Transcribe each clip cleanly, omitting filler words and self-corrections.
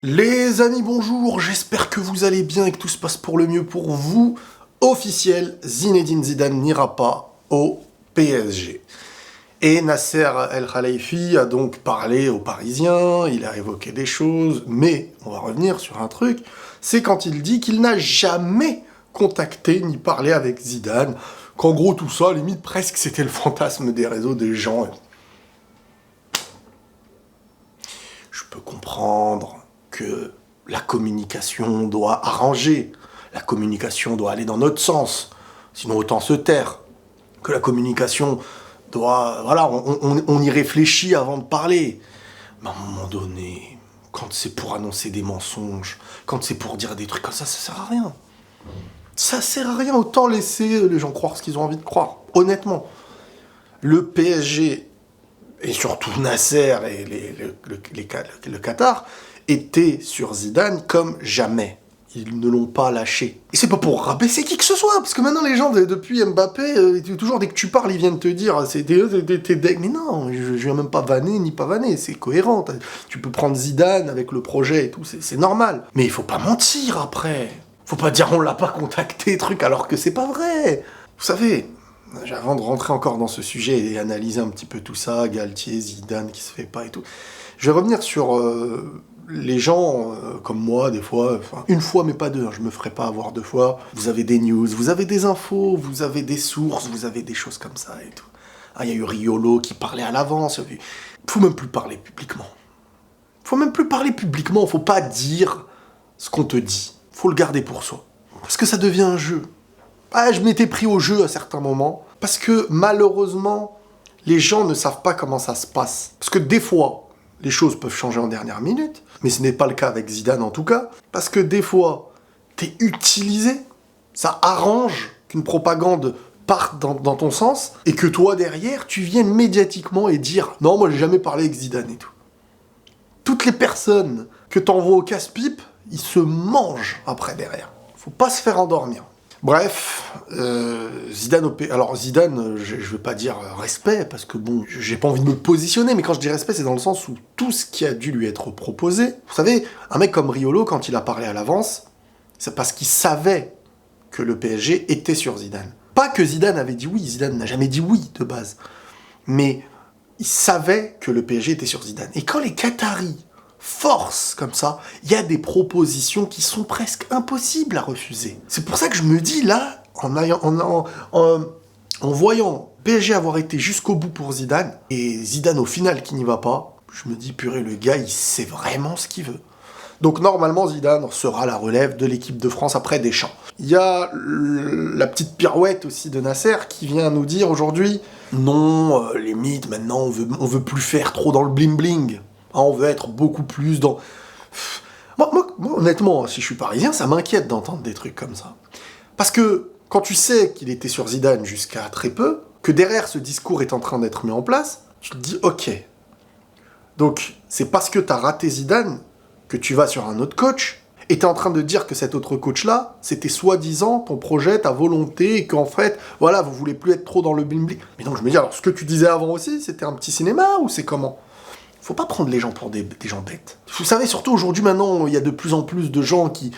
Les amis, bonjour, j'espère que vous allez bien et que tout se passe pour le mieux pour vous. Officiel, Zinedine Zidane n'ira pas au PSG. Et Nasser El Khelaifi a donc parlé aux Parisiens, il a évoqué des choses, mais on va revenir sur un truc, c'est quand il dit qu'il n'a jamais contacté ni parlé avec Zidane, qu'en gros tout ça, limite presque c'était le fantasme des réseaux des gens. Je peux comprendre que la communication doit arranger, la communication doit aller dans notre sens, sinon autant se taire, que la communication doit... Voilà, on y réfléchit avant de parler. Mais à un moment donné, quand c'est pour annoncer des mensonges, quand c'est pour dire des trucs comme ça sert à rien. Ça sert à rien, autant laisser les gens croire ce qu'ils ont envie de croire. Honnêtement, le PSG, et surtout Nasser et le Qatar, étaient sur Zidane comme jamais. Ils ne l'ont pas lâché. Et c'est pas pour rabaisser qui que ce soit, parce que maintenant les gens, depuis Mbappé, toujours dès que tu parles, ils viennent te dire t'es deg. Mais non, je viens même pas vanner ni pas vanner, c'est cohérent. Tu peux prendre Zidane avec le projet et tout, c'est normal. Mais il faut pas mentir après. Faut pas dire on l'a pas contacté, truc, alors que c'est pas vrai. Vous savez, avant de rentrer encore dans ce sujet et analyser un petit peu tout ça, Galtier, Zidane qui se fait pas et tout, je vais revenir sur les gens comme moi, des fois, enfin, une fois mais pas deux, hein, je me ferai pas avoir deux fois. Vous avez des news, vous avez des infos, vous avez des sources, vous avez des choses comme ça et tout. Ah, il y a eu Riolo qui parlait à l'avance. Faut même plus parler publiquement. Faut même plus parler publiquement, faut pas dire ce qu'on te dit. Faut le garder pour soi. Parce que ça devient un jeu. Ah, je m'étais pris au jeu à certains moments, parce que malheureusement, les gens ne savent pas comment ça se passe. Parce que des fois, les choses peuvent changer en dernière minute, mais ce n'est pas le cas avec Zidane en tout cas, parce que des fois, t'es utilisé, ça arrange qu'une propagande parte dans ton sens, et que toi derrière, tu viennes médiatiquement et dire « Non, moi j'ai jamais parlé avec Zidane et tout ». Toutes les personnes que t'envoies au casse-pipe, ils se mangent après derrière. Faut pas se faire endormir. Bref, Zidane alors Zidane, je vais pas dire respect, parce que bon, j'ai pas envie de me positionner, mais quand je dis respect, c'est dans le sens où tout ce qui a dû lui être proposé... Vous savez, un mec comme Riolo, quand il a parlé à l'avance, c'est parce qu'il savait que le PSG était sur Zidane. Pas que Zidane avait dit oui, Zidane n'a jamais dit oui, de base. Mais il savait que le PSG était sur Zidane. Et quand les Qataris force comme ça, il y a des propositions qui sont presque impossibles à refuser. C'est pour ça que je me dis là, en voyant PSG avoir été jusqu'au bout pour Zidane, et Zidane au final qui n'y va pas, je me dis purée, le gars il sait vraiment ce qu'il veut. Donc normalement Zidane sera la relève de l'équipe de France après Deschamps. Il y a la petite pirouette aussi de Nasser qui vient nous dire aujourd'hui non, les mythes maintenant on veut plus faire trop dans le bling bling. Ah, on veut être beaucoup plus dans... Moi, honnêtement, si je suis parisien, ça m'inquiète d'entendre des trucs comme ça. Parce que quand tu sais qu'il était sur Zidane jusqu'à très peu, que derrière ce discours est en train d'être mis en place, tu te dis ok. Donc, c'est parce que t'as raté Zidane que tu vas sur un autre coach, et t'es en train de dire que cet autre coach-là, c'était soi-disant ton projet, ta volonté, et qu'en fait, voilà, vous voulez plus être trop dans le bling-bling. Mais donc je me dis, alors ce que tu disais avant aussi, c'était un petit cinéma, ou c'est comment ? Faut pas prendre les gens pour des gens bêtes. Vous savez, surtout aujourd'hui, maintenant, il y a de plus en plus de gens qui,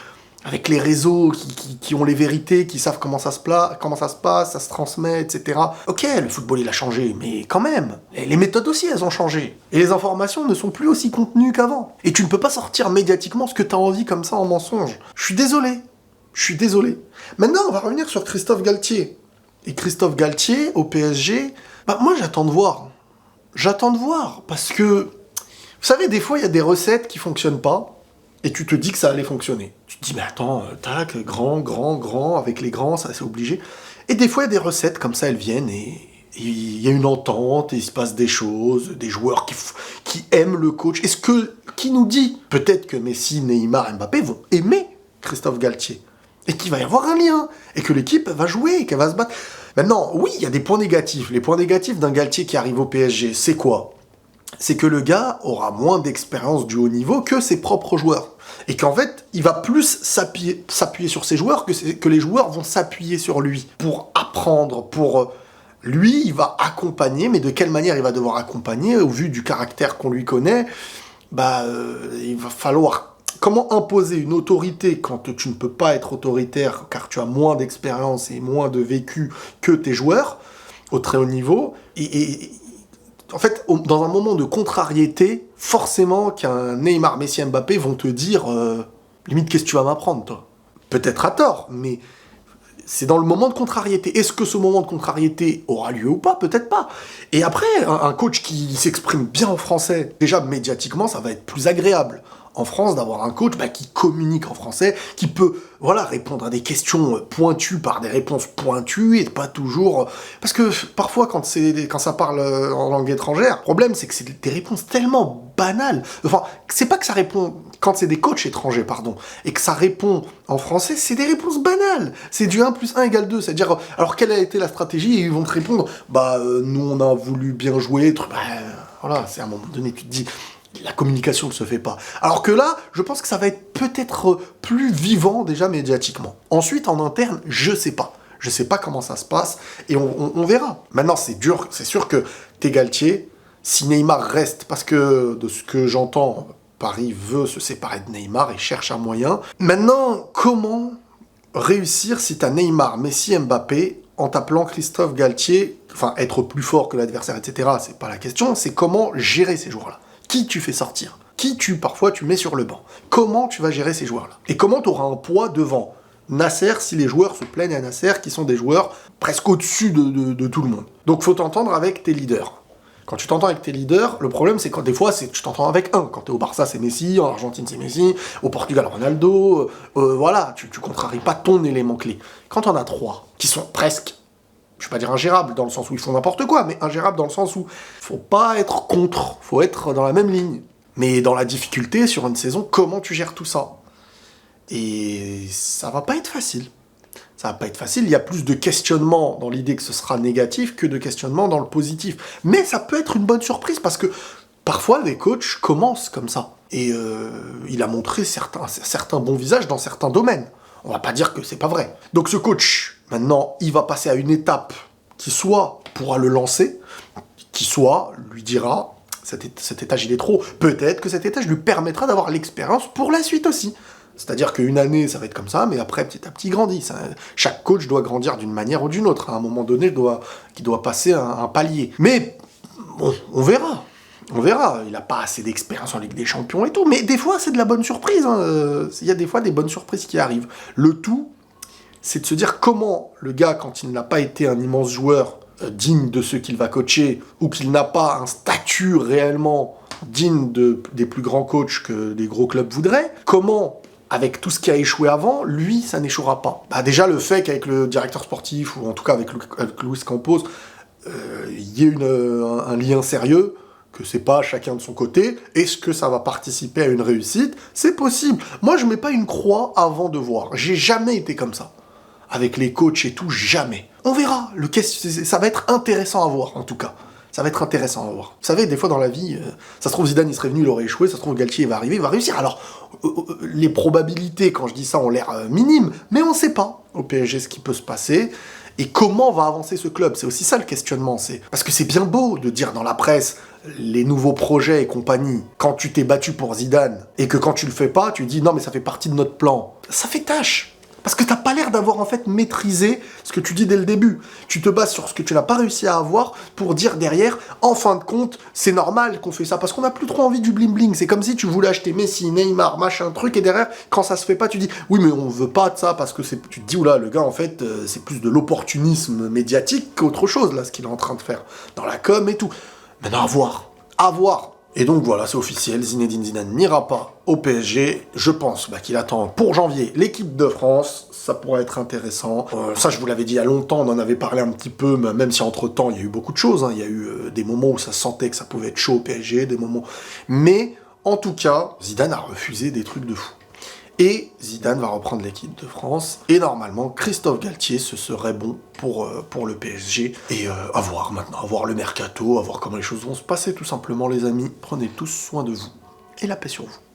avec les réseaux, qui ont les vérités, qui savent comment ça se passe, ça se transmet, etc. Ok, le football, il a changé, mais quand même, les méthodes aussi, elles ont changé. Et les informations ne sont plus aussi contenues qu'avant. Et tu ne peux pas sortir médiatiquement ce que t'as envie comme ça en mensonge. Je suis désolé. Maintenant, on va revenir sur Christophe Galtier. Et Christophe Galtier, au PSG, bah moi, j'attends de voir. Parce que, vous savez, des fois, il y a des recettes qui fonctionnent pas, et tu te dis que ça allait fonctionner. Tu te dis, mais attends, tac, grand, avec les grands, ça c'est obligé. Et des fois, il y a des recettes comme ça, elles viennent, et il y a une entente, et il se passe des choses, des joueurs qui aiment le coach. Qui nous dit, peut-être que Messi, Neymar, Mbappé vont aimer Christophe Galtier, et qu'il va y avoir un lien, et que l'équipe va jouer, et qu'elle va se battre. Maintenant, oui, il y a des points négatifs. Les points négatifs d'un Galtier qui arrive au PSG, c'est quoi ? C'est que le gars aura moins d'expérience du haut niveau que ses propres joueurs. Et qu'en fait, il va plus s'appuyer sur ses joueurs que les joueurs vont s'appuyer sur lui. Pour apprendre, lui, il va accompagner, mais de quelle manière il va devoir accompagner, au vu du caractère qu'on lui connaît, il va falloir Comment imposer une autorité quand tu ne peux pas être autoritaire car tu as moins d'expérience et moins de vécu que tes joueurs au très haut niveau. Et en fait, dans un moment de contrariété, forcément qu'un Neymar, Messi, Mbappé vont te dire limite, qu'est-ce que tu vas m'apprendre, toi? Peut-être à tort, mais c'est dans le moment de contrariété. Est-ce que ce moment de contrariété aura lieu ou pas? Peut-être pas. Et après, un coach qui s'exprime bien en français, déjà médiatiquement, ça va être plus agréable en France d'avoir un coach qui communique en français, qui peut répondre à des questions pointues par des réponses pointues et pas toujours... Parce que parfois, quand ça parle en langue étrangère, le problème, c'est que c'est des réponses tellement banales. Enfin, c'est pas que ça répond... Quand c'est des coachs étrangers, pardon, et que ça répond en français, c'est des réponses banales. C'est du 1 + 1 = 2. C'est-à-dire, alors quelle a été la stratégie? Et ils vont te répondre, nous, on a voulu bien jouer. C'est à un moment donné, tu te dis... La communication ne se fait pas. Alors que là, je pense que ça va être peut-être plus vivant déjà médiatiquement. Ensuite, en interne, je sais pas. Je sais pas comment ça se passe et on verra. Maintenant, c'est dur. C'est sûr que t'es Galtier. Si Neymar reste, parce que de ce que j'entends, Paris veut se séparer de Neymar et cherche un moyen. Maintenant, comment réussir si t'as Neymar, Messi, Mbappé en t'appelant Christophe Galtier, enfin être plus fort que l'adversaire, etc. C'est pas la question. C'est comment gérer ces joueurs-là. Qui tu fais sortir? Qui parfois tu mets sur le banc? Comment tu vas gérer ces joueurs-là? Et comment tu auras un poids devant Nasser si les joueurs se plaignent à Nasser, qui sont des joueurs presque au-dessus de tout le monde? Donc faut t'entendre avec tes leaders. Quand tu t'entends avec tes leaders, le problème c'est quand des fois tu t'entends avec un. Quand t'es au Barça c'est Messi, en Argentine c'est Messi, au Portugal Ronaldo, tu contraries pas ton élément clé. Quand on a 3 qui sont presque, je vais pas dire ingérable dans le sens où ils font n'importe quoi, mais ingérable dans le sens où faut pas être contre, faut être dans la même ligne. Mais dans la difficulté sur une saison, comment tu gères tout ça? Et ça va pas être facile. Ça va pas être facile, il y a plus de questionnements dans l'idée que ce sera négatif que de questionnements dans le positif. Mais ça peut être une bonne surprise parce que parfois les coachs commencent comme ça. Et il a montré certains bons visages dans certains domaines. On va pas dire que c'est pas vrai. Donc ce coach, maintenant, il va passer à une étape qui soit pourra le lancer, qui soit lui dira cet étage il est trop. Peut-être que cet étage lui permettra d'avoir l'expérience pour la suite aussi. C'est-à-dire qu'une année ça va être comme ça, mais après petit à petit il grandit. Chaque coach doit grandir d'une manière ou d'une autre. À un moment donné, il doit passer un palier. Mais bon, on verra. On verra, il n'a pas assez d'expérience en Ligue des Champions et tout, mais des fois c'est de la bonne surprise, il y a des fois des bonnes surprises qui arrivent. Le tout, c'est de se dire comment le gars, quand il n'a pas été un immense joueur digne de ceux qu'il va coacher, ou qu'il n'a pas un statut réellement digne des plus grands coachs que les gros clubs voudraient, comment, avec tout ce qui a échoué avant, lui, ça n'échouera pas. Déjà le fait qu'avec le directeur sportif, ou en tout cas avec Luis Campos, il y ait un lien sérieux, que c'est pas chacun de son côté, est-ce que ça va participer à une réussite? C'est possible. Moi, je mets pas une croix avant de voir. J'ai jamais été comme ça. Avec les coachs et tout, jamais. On verra. Ça va être intéressant à voir, en tout cas. Ça va être intéressant à voir. Vous savez, des fois dans la vie, ça se trouve Zidane, il serait venu, il aurait échoué, ça se trouve Galtier, il va arriver, il va réussir. Alors, les probabilités, quand je dis ça, ont l'air minimes, mais on ne sait pas au PSG ce qui peut se passer. Et comment va avancer ce club? C'est aussi ça le questionnement. Parce que c'est bien beau de dire dans la presse les nouveaux projets et compagnie, quand tu t'es battu pour Zidane, et que quand tu le fais pas, tu dis non mais ça fait partie de notre plan. Ça fait tâche. Parce que t'as pas l'air d'avoir en fait maîtrisé ce que tu dis dès le début. Tu te bases sur ce que tu n'as pas réussi à avoir pour dire derrière, en fin de compte, c'est normal qu'on fait ça. Parce qu'on n'a plus trop envie du bling-bling. C'est comme si tu voulais acheter Messi, Neymar, machin, truc, et derrière, quand ça se fait pas, tu dis, oui mais on veut pas de ça, parce que tu te dis, oula, le gars en fait, c'est plus de l'opportunisme médiatique qu'autre chose, là, ce qu'il est en train de faire. Dans la com et tout. Maintenant, à voir. À voir. Et donc voilà, c'est officiel, Zinedine Zidane n'ira pas au PSG. Je pense qu'il attend pour janvier l'équipe de France, ça pourrait être intéressant. Ça, je vous l'avais dit il y a longtemps, on en avait parlé un petit peu, même si entre-temps, il y a eu beaucoup de choses. Il y a eu des moments où ça sentait que ça pouvait être chaud au PSG, des moments... Mais, en tout cas, Zidane a refusé des trucs de fou. Et Zidane va reprendre l'équipe de France. Et normalement, Christophe Galtier, ce serait bon pour le PSG. Et à voir maintenant, à voir le mercato, à voir comment les choses vont se passer tout simplement les amis. Prenez tous soin de vous et la paix sur vous.